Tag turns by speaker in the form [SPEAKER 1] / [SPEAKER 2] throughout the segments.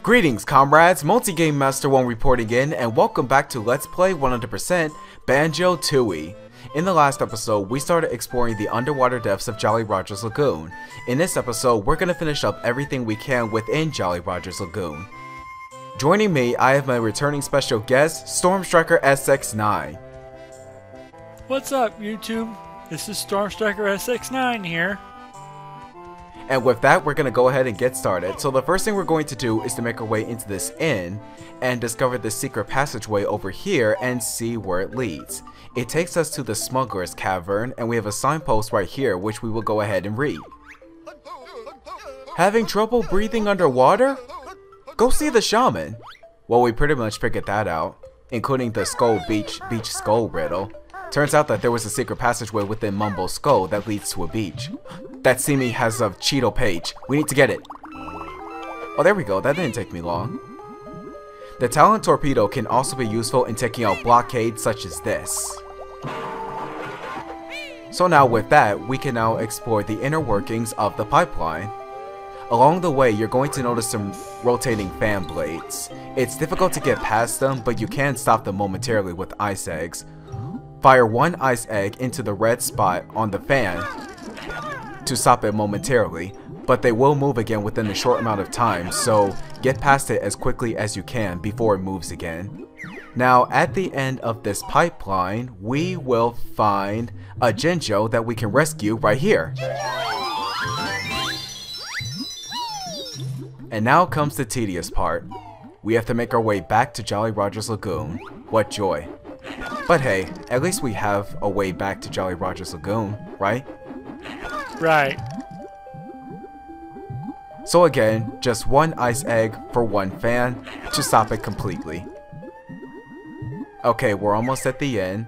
[SPEAKER 1] Greetings comrades, Multi-Game Master 1 reporting in, and welcome back to Let's Play 100% Banjo-Tooie. In the last episode, we started exploring the underwater depths of Jolly Roger's Lagoon. In this episode, we're going to finish up everything we can within Jolly Roger's Lagoon. Joining me, I have my returning special guest, Stormstriker SX9.
[SPEAKER 2] What's up, YouTube? This is Stormstriker SX9 here.
[SPEAKER 1] And with that, we're going to go ahead and get started. So the first thing we're going to do is to make our way into this inn and discover the secret passageway over here and see where it leads. It takes us to the Smuggler's Cavern, and we have a signpost right here which we will go ahead and read. Having trouble breathing underwater? Go see the shaman. Well, we pretty much figured that out, including the beach skull riddle. Turns out that there was a secret passageway within Mumbo's skull that leads to a beach. That Simi has a Cheeto page. We need to get it. Oh, there we go. That didn't take me long. The Talon Torpedo can also be useful in taking out blockades such as this. So now with that, we can now explore the inner workings of the pipeline. Along the way, you're going to notice some rotating fan blades. It's difficult to get past them, but you can stop them momentarily with ice eggs. Fire one ice egg into the red spot on the fan to stop it momentarily, but they will move again within a short amount of time, so get past it as quickly as you can before it moves again. Now, at the end of this pipeline, we will find a Jinjo that we can rescue right here. And now comes the tedious part. We have to make our way back to Jolly Roger's Lagoon. What joy. But hey, at least we have a way back to Jolly Roger's Lagoon, right?
[SPEAKER 2] Right.
[SPEAKER 1] So again, just one ice egg for one fan to stop it completely. Okay, we're almost at the end.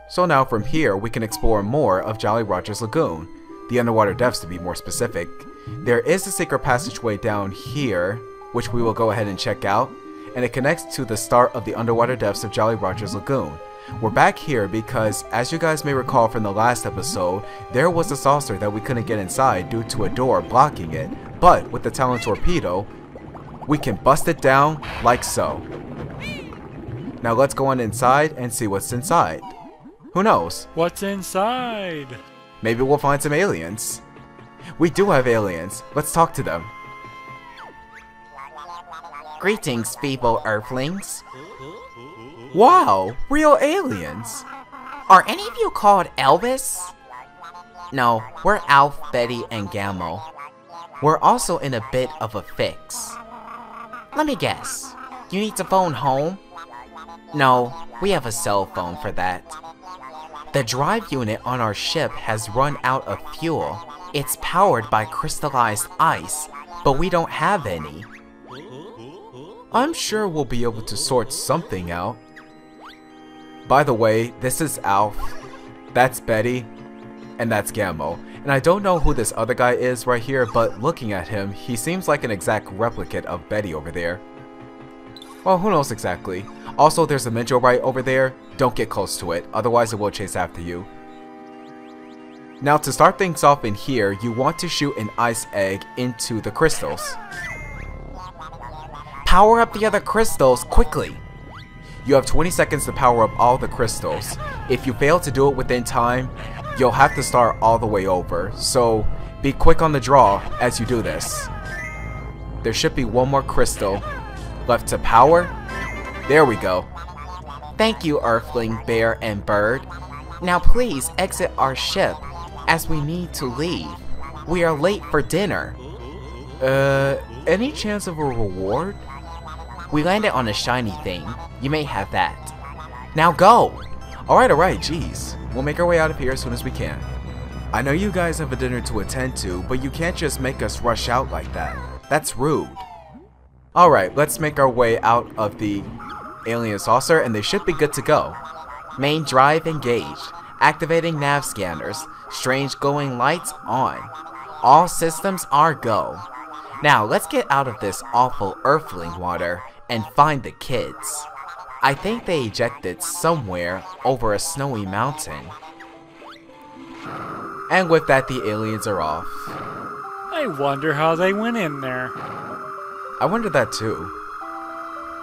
[SPEAKER 1] So now from here, we can explore more of Jolly Roger's Lagoon. The underwater depths to be more specific. There is a secret passageway down here, which we will go ahead and check out. And it connects to the start of the underwater depths of Jolly Roger's Lagoon. We're back here because, as you guys may recall from the last episode, there was a saucer that we couldn't get inside due to a door blocking it, but with the Talon Torpedo, we can bust it down like so. Now let's go on inside and see what's inside. Who knows?
[SPEAKER 2] What's inside?
[SPEAKER 1] Maybe we'll find some aliens. We do have aliens. Let's talk to them. Greetings, feeble earthlings. Wow, real aliens. Are any of you called Elvis? No, we're Alf, Betty, and Gammo. We're also in a bit of a fix. Let me guess, you need to phone home? No, we have a cell phone for that. The drive unit on our ship has run out of fuel. It's powered by crystallized ice, but we don't have any. I'm sure we'll be able to sort something out. By the way, this is Alf, that's Betty, and that's Gammo. And I don't know who this other guy is right here, but looking at him, he seems like an exact replicate of Betty over there. Well, who knows exactly. Also, there's a Minjo right over there. Don't get close to it, otherwise it will chase after you. Now to start things off in here, you want to shoot an ice egg into the crystals. Power up the other crystals quickly. You have 20 seconds to power up all the crystals. If you fail to do it within time, you'll have to start all the way over. So be quick on the draw as you do this. There should be one more crystal left to power. There we go. Thank you, Earthling, Bear, and Bird. Now please exit our ship as we need to leave. We are late for dinner. Any chance of a reward? We landed on a shiny thing. You may have that. Now go! Alright, jeez. We'll make our way out of here as soon as we can. I know you guys have a dinner to attend to, but you can't just make us rush out like that. That's rude. Alright, let's make our way out of the alien saucer and they should be good to go. Main drive engaged. Activating nav scanners. Strange glowing lights on. All systems are go. Now let's get out of this awful earthling water and find the kids. I think they ejected somewhere over a snowy mountain. And with that, the aliens are off.
[SPEAKER 2] I wonder how they went in there.
[SPEAKER 1] I wonder that too.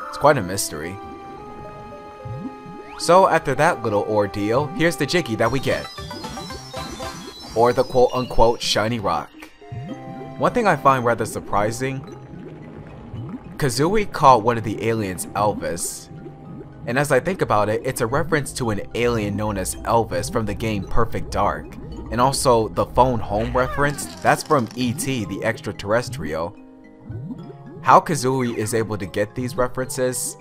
[SPEAKER 1] It's quite a mystery. So after that little ordeal, here's the Jiggy that we get. Or the quote-unquote shiny rock. One thing I find rather surprising, Kazooie called one of the aliens Elvis. And as I think about it, it's a reference to an alien known as Elvis from the game Perfect Dark. And also the phone home reference, that's from E.T. the extraterrestrial. How Kazooie is able to get these references,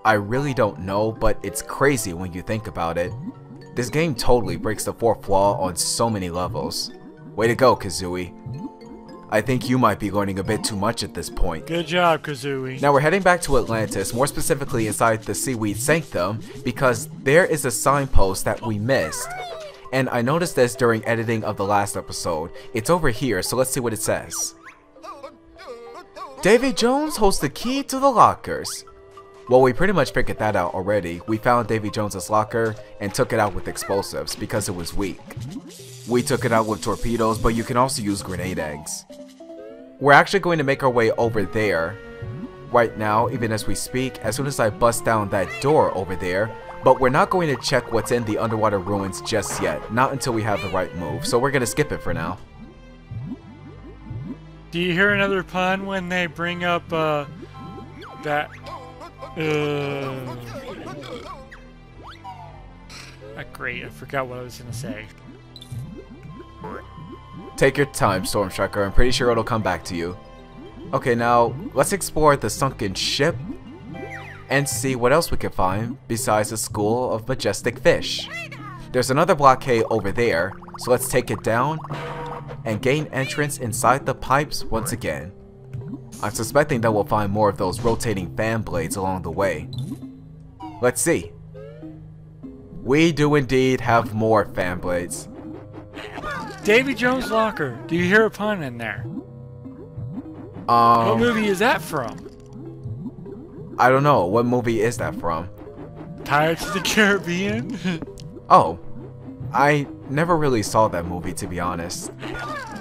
[SPEAKER 1] I really don't know, but it's crazy when you think about it. This game totally breaks the fourth wall on so many levels. Way to go, Kazooie. I think you might be learning a bit too much at this point.
[SPEAKER 2] Good job, Kazooie.
[SPEAKER 1] Now we're heading back to Atlantis, more specifically inside the Seaweed Sanctum, because there is a signpost that we missed. And I noticed this during editing of the last episode. It's over here, so let's see what it says. Davy Jones holds the key to the lockers. Well, we pretty much figured that out already. We found Davy Jones's locker and took it out with explosives because it was weak. We took it out with torpedoes, but you can also use grenade eggs. We're actually going to make our way over there right now, even as we speak, as soon as I bust down that door over there. But we're not going to check what's in the underwater ruins just yet, not until we have the right move. So we're going to skip it for now.
[SPEAKER 2] Do you hear another pun when they bring up that? Great, I forgot what I was gonna say.
[SPEAKER 1] Take your time, Storm Striker. I'm pretty sure it'll come back to you. Okay, now let's explore the sunken ship and see what else we can find besides a school of majestic fish. There's another blockade over there, so let's take it down and gain entrance inside the pipes once again. I'm suspecting that we'll find more of those rotating fan blades along the way. Let's see. We do indeed have more fan blades.
[SPEAKER 2] Davy Jones' locker. Do you hear a pun in there? What movie is that from?
[SPEAKER 1] I don't know. What movie is that from?
[SPEAKER 2] Pirates of the Caribbean?
[SPEAKER 1] Oh. I never really saw that movie, to be honest.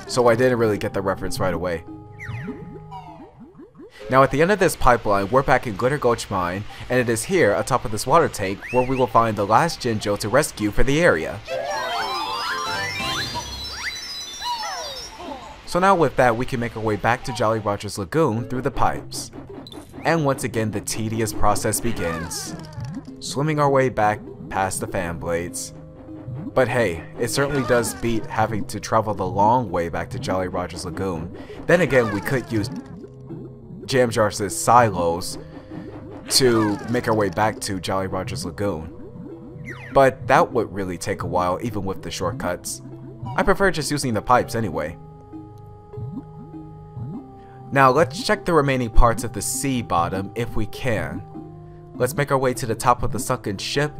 [SPEAKER 1] So I didn't really get the reference right away. Now at the end of this pipeline, we're back in Glitter Gulch Mine, and it is here, atop of this water tank, where we will find the last Jinjo to rescue for the area. So now with that, we can make our way back to Jolly Roger's Lagoon through the pipes. And once again, the tedious process begins. Swimming our way back past the fan blades. But hey, it certainly does beat having to travel the long way back to Jolly Roger's Lagoon. Then again, we could use Jam Jar's silos to make our way back to Jolly Roger's Lagoon. But that would really take a while, even with the shortcuts. I prefer just using the pipes anyway. Now let's check the remaining parts of the sea bottom if we can. Let's make our way to the top of the sunken ship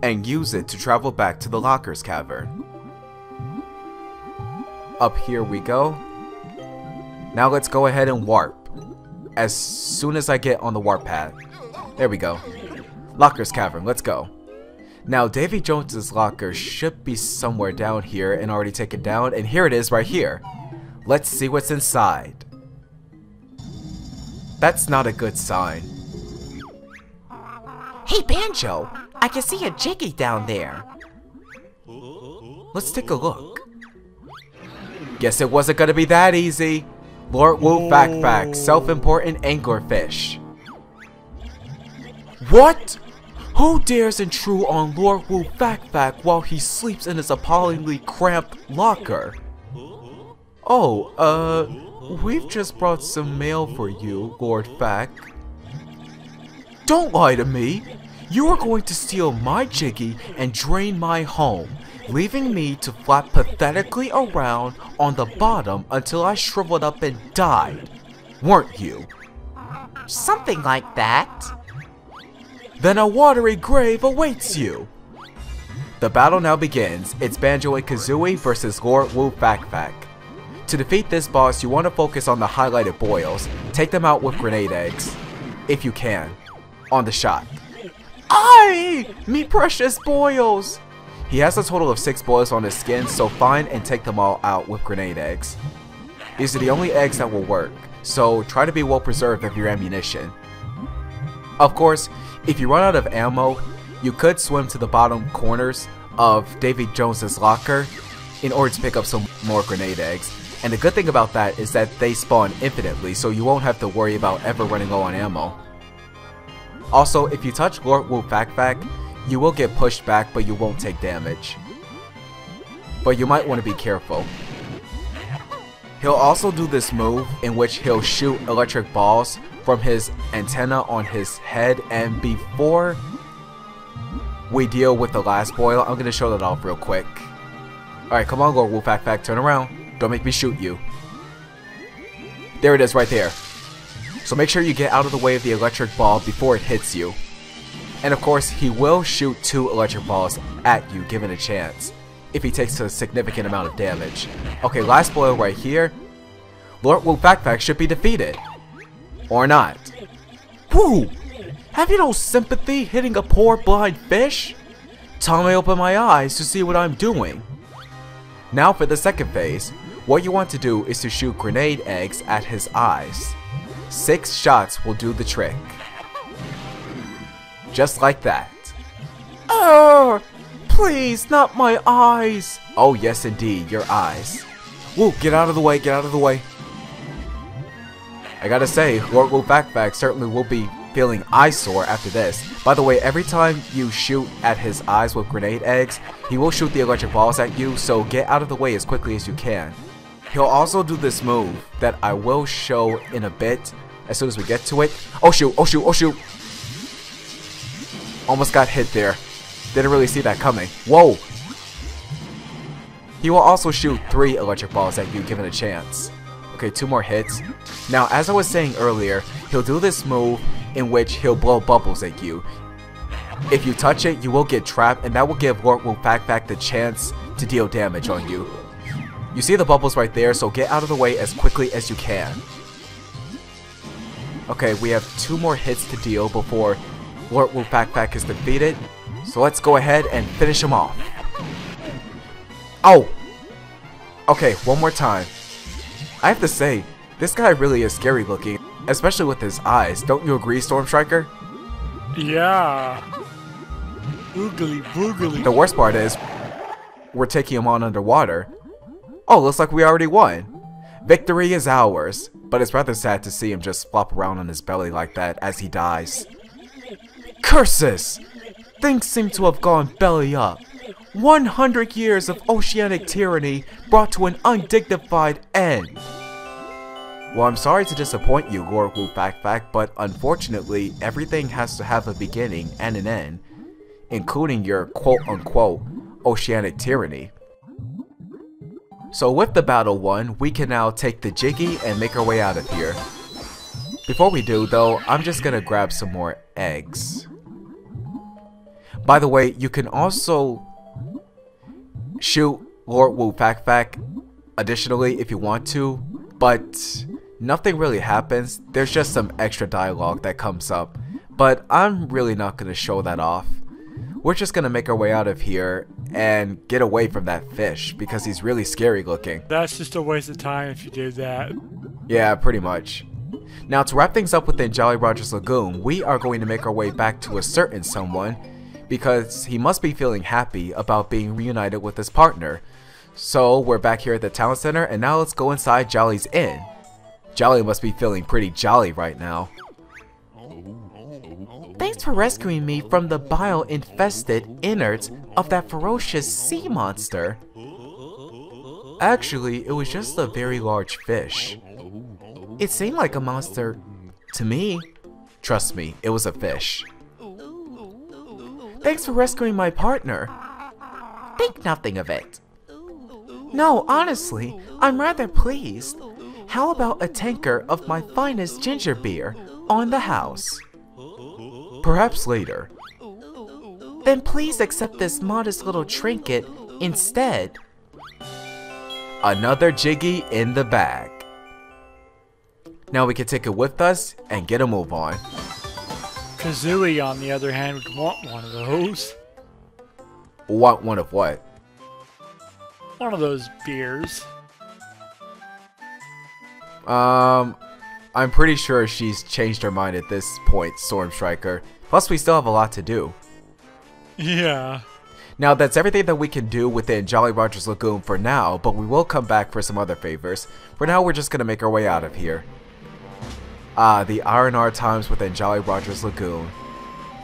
[SPEAKER 1] and use it to travel back to the Lockers Cavern. Up here we go. Now let's go ahead and warp. As soon as I get on the warp pad. There we go. Lockers Cavern, let's go. Now Davy Jones's locker should be somewhere down here and already taken down, and here it is right here. Let's see what's inside. That's not a good sign. Hey Banjo, I can see a Jiggy down there. Let's take a look. Guess it wasn't gonna be that easy. Lord Woo Fak Fak, self-important anglerfish. What? Who dares intrude on Lord Woo Fak Fak while he sleeps in his appallingly cramped locker? Oh, we've just brought some mail for you, Lord Fak. Don't lie to me. You are going to steal my Jiggy and drain my home, leaving me to flap pathetically around on the bottom until I shriveled up and died, weren't you? Something like that. Then a watery grave awaits you. The battle now begins. It's Banjo and Kazooie versus Lord Woo Fak Fak. To defeat this boss, you want to focus on the highlighted boils. Take them out with grenade eggs, if you can, on the shot. Aye! Me precious boils! He has a total of 6 boils on his skin, so find and take them all out with grenade eggs. These are the only eggs that will work. so try to be well preserved of your ammunition. Of course, if you run out of ammo, you could swim to the bottom corners of Davy Jones's locker in order to pick up some more grenade eggs. And the good thing about that is that they spawn infinitely, so you won't have to worry about ever running low on ammo. Also, if you touch Lord Woo Fak Fak, you will get pushed back, but you won't take damage. But you might want to be careful. He'll also do this move in which he'll shoot electric balls from his antenna on his head, and before we deal with the last boil, I'm going to show that off real quick. Alright, come on Lord Woo Fak Fak, turn around. Don't make me shoot you. There it is right there. So make sure you get out of the way of the electric ball before it hits you. And of course, he will shoot 2 electric balls at you given a chance, if he takes a significant amount of damage. Okay, last boil right here. Lord Woo Fak Fak should be defeated. Or not. Whoo! Have you no sympathy hitting a poor blind fish? Time I open my eyes to see what I'm doing. Now for the second phase. What you want to do is to shoot grenade eggs at his eyes. 6 shots will do the trick. Just like that. Please, not my eyes. Oh yes indeed, your eyes. Woo, get out of the way, get out of the way. I gotta say, Lord Woo Fak Fak certainly will be feeling eyesore after this. By the way, every time you shoot at his eyes with grenade eggs, he will shoot the electric balls at you, so get out of the way as quickly as you can. He'll also do this move that I will show in a bit as soon as we get to it. Oh shoot, oh shoot, oh shoot. Almost got hit there. Didn't really see that coming. Whoa. He will also shoot 3 electric balls at you given a chance. Okay, 2 more hits. Now, as I was saying earlier, he'll do this move in which he'll blow bubbles at you. If you touch it, you will get trapped, and that will give Lord Woo Fak Fak the chance to deal damage on you. You see the bubbles right there, so get out of the way as quickly as you can. Okay, we have 2 more hits to deal before Lord Woo Fak Fak is defeated. So let's go ahead and finish him off. Oh! Okay, one more time. I have to say, this guy really is scary looking, especially with his eyes. Don't you agree, Storm Striker?
[SPEAKER 2] Yeah. Boogly boogly.
[SPEAKER 1] The worst part is, we're taking him on underwater. Oh, looks like we already won. Victory is ours, but it's rather sad to see him just flop around on his belly like that as he dies. Curses! Things seem to have gone belly up. 100 years of oceanic tyranny brought to an undignified end. Well, I'm sorry to disappoint you, Lord Woo Fak Fak, but unfortunately, everything has to have a beginning and an end, including your quote-unquote oceanic tyranny. So with the battle won, we can now take the Jiggy and make our way out of here. Before we do, though, I'm just gonna grab some more eggs. By the way, you can also shoot Lord Woo Fak Fak additionally if you want to, but nothing really happens. There's just some extra dialogue that comes up, but I'm really not going to show that off. We're just going to make our way out of here and get away from that fish because he's really scary looking.
[SPEAKER 2] That's just a waste of time if you did that.
[SPEAKER 1] Yeah, pretty much. Now to wrap things up within Jolly Roger's Lagoon, we are going to make our way back to a certain someone, because he must be feeling happy about being reunited with his partner. So we're back here at the town center, and now let's go inside Jollie's inn. Jollie must be feeling pretty jolly right now. Thanks for rescuing me from the bile-infested innards of that ferocious sea monster. Actually, it was just a very large fish. It seemed like a monster to me. Trust me, it was a fish. Thanks for rescuing my partner. Think nothing of it. No, honestly, I'm rather pleased. How about a tanker of my finest ginger beer on the house? Perhaps later. Then please accept this modest little trinket instead. Another Jiggy in the bag. Now we can take it with us and get a move on.
[SPEAKER 2] Kazooie, on the other hand, would want one of those.
[SPEAKER 1] Want one of what?
[SPEAKER 2] One of those beers.
[SPEAKER 1] I'm pretty sure she's changed her mind at this point, Storm Striker. Plus, we still have a lot to do.
[SPEAKER 2] Yeah.
[SPEAKER 1] Now, that's everything that we can do within Jolly Roger's Lagoon for now, but we will come back for some other favors. For now, we're just going to make our way out of here. The R&R times within Jolly Roger's Lagoon.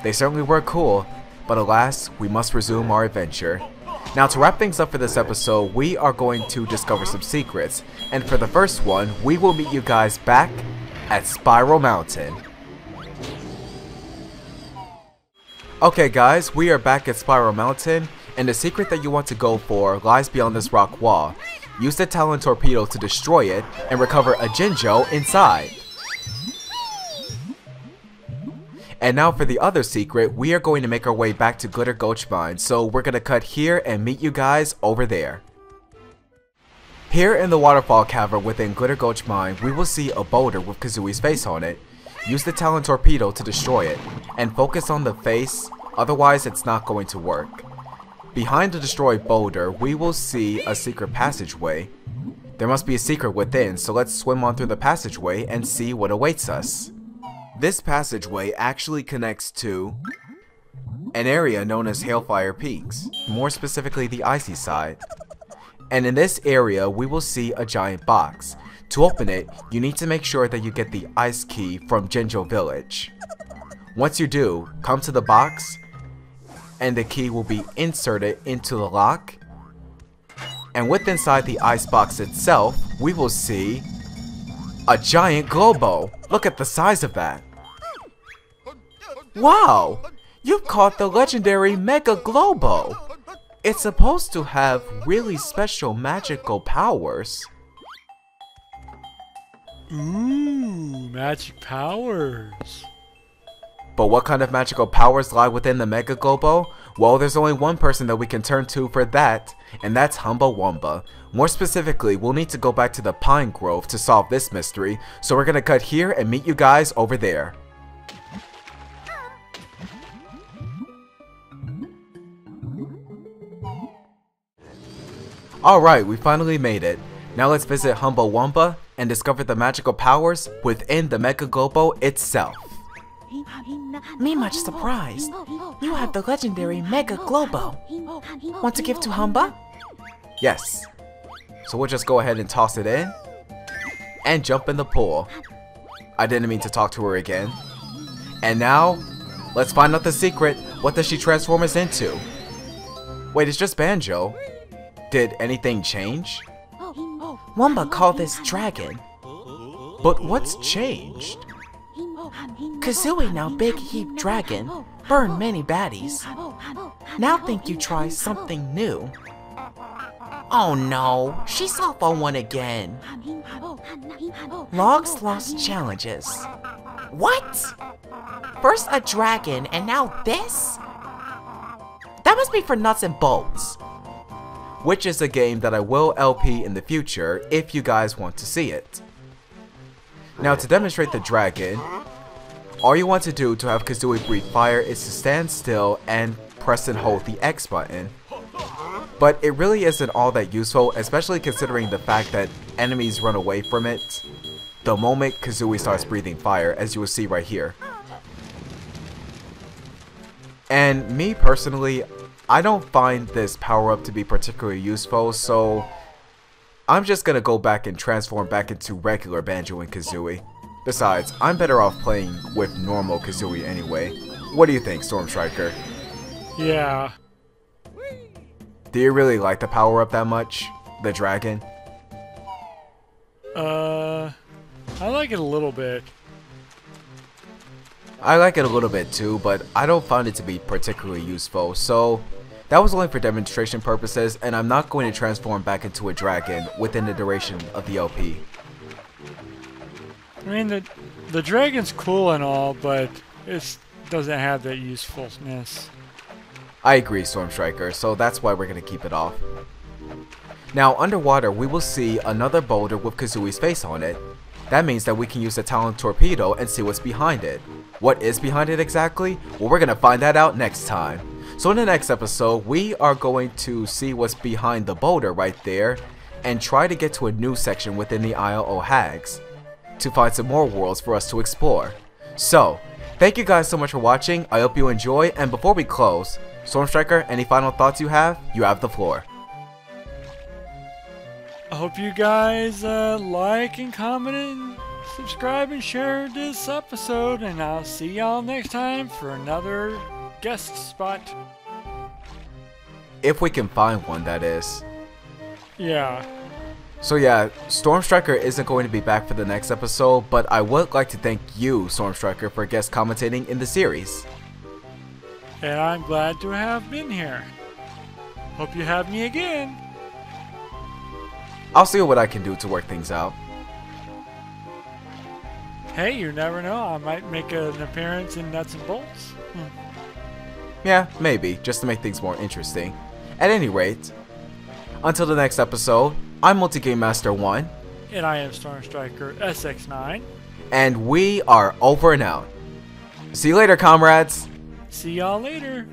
[SPEAKER 1] They certainly were cool, but alas, we must resume our adventure. Now, to wrap things up for this episode, we are going to discover some secrets, and for the first one, we will meet you guys back at Spiral Mountain. Okay guys, we are back at Spiral Mountain, and the secret that you want to go for lies beyond this rock wall. Use the Talon Torpedo to destroy it, and recover a Jinjo inside. And now for the other secret, we are going to make our way back to Glitter Gulch Mine, so we're going to cut here and meet you guys over there. Here in the waterfall cavern within Glitter Gulch Mine, we will see a boulder with Kazooie's face on it. Use the Talon Torpedo to destroy it, and focus on the face, otherwise it's not going to work. Behind the destroyed boulder, we will see a secret passageway. There must be a secret within, so let's swim on through the passageway and see what awaits us. This passageway actually connects to an area known as Hailfire Peaks, more specifically the icy side. And in this area, we will see a giant box. To open it, you need to make sure that you get the ice key from Jinjo Village. Once you do, come to the box, and the key will be inserted into the lock. And with inside the ice box itself, we will see a giant Globo. Look at the size of that. Wow! You've caught the legendary Mega Globo! It's supposed to have really special magical powers.
[SPEAKER 2] Ooh, magic powers.
[SPEAKER 1] But what kind of magical powers lie within the Mega Globo? Well, there's only one person that we can turn to for that, and that's Wumbo. More specifically, we'll need to go back to the Pine Grove to solve this mystery, so we're gonna cut here and meet you guys over there. Alright, we finally made it. Now let's visit Wumbo and discover the magical powers within the Mega Globo itself.
[SPEAKER 3] Me much surprised. You have the legendary Mega Globo. Want to give to Humba?
[SPEAKER 1] Yes. So we'll just go ahead and toss it in and jump in the pool. I didn't mean to talk to her again. And now, let's find out the secret. What does she transform us into? Wait, it's just Banjo. Did anything change?
[SPEAKER 3] Wumba called this dragon.
[SPEAKER 1] But what's changed?
[SPEAKER 3] Kazooie now big heap dragon. Burn many baddies. Now think you try something new. Oh no, she's off on one again. Logs lost challenges. What? First a dragon and now this? That must be for nuts and bolts.
[SPEAKER 1] Which is a game that I will LP in the future if you guys want to see it. Now to demonstrate the dragon, all you want to do to have Kazooie breathe fire is to stand still and press and hold the X button. But it really isn't all that useful, especially considering the fact that enemies run away from it the moment Kazooie starts breathing fire, as you will see right here. And me personally, I don't find this power-up to be particularly useful, so I'm just gonna go back and transform back into regular Banjo and Kazooie. Besides, I'm better off playing with normal Kazooie anyway. What do you think, Storm Striker?
[SPEAKER 2] Yeah.
[SPEAKER 1] Do you really like the power-up that much? The dragon?
[SPEAKER 2] I like it a little bit.
[SPEAKER 1] I like it a little bit too, but I don't find it to be particularly useful, so that was only for demonstration purposes, and I'm not going to transform back into a dragon within the duration of the LP.
[SPEAKER 2] I mean, the dragon's cool and all, but it doesn't have that usefulness.
[SPEAKER 1] I agree, Storm Striker, so that's why we're going to keep it off. Now, underwater, we will see another boulder with Kazooie's face on it. That means that we can use the Talon Torpedo and see what's behind it. What is behind it exactly? Well, we're going to find that out next time. So in the next episode, we are going to see what's behind the boulder right there and try to get to a new section within the Isle O Hags. to find some more worlds for us to explore. So, thank you guys so much for watching. I hope you enjoy, and before we close, Stormstriker, any final thoughts you have? You have the floor.
[SPEAKER 2] I hope you guys like and comment and subscribe and share this episode, and I'll see y'all next time for another guest spot.
[SPEAKER 1] If we can find one, that is.
[SPEAKER 2] Yeah.
[SPEAKER 1] So yeah, Stormstriker isn't going to be back for the next episode, but I would like to thank you, Stormstriker, for guest commentating in the series.
[SPEAKER 2] And I'm glad to have been here. Hope you have me again.
[SPEAKER 1] I'll see what I can do to work things out.
[SPEAKER 2] Hey, you never know. I might make an appearance in Nuts and Bolts.
[SPEAKER 1] Yeah, maybe, just to make things more interesting. At any rate, until the next episode, I'm Multigame Master 1.
[SPEAKER 2] And I am Stormstriker SX9.
[SPEAKER 1] And we are over and out. See you later, comrades!
[SPEAKER 2] See y'all later.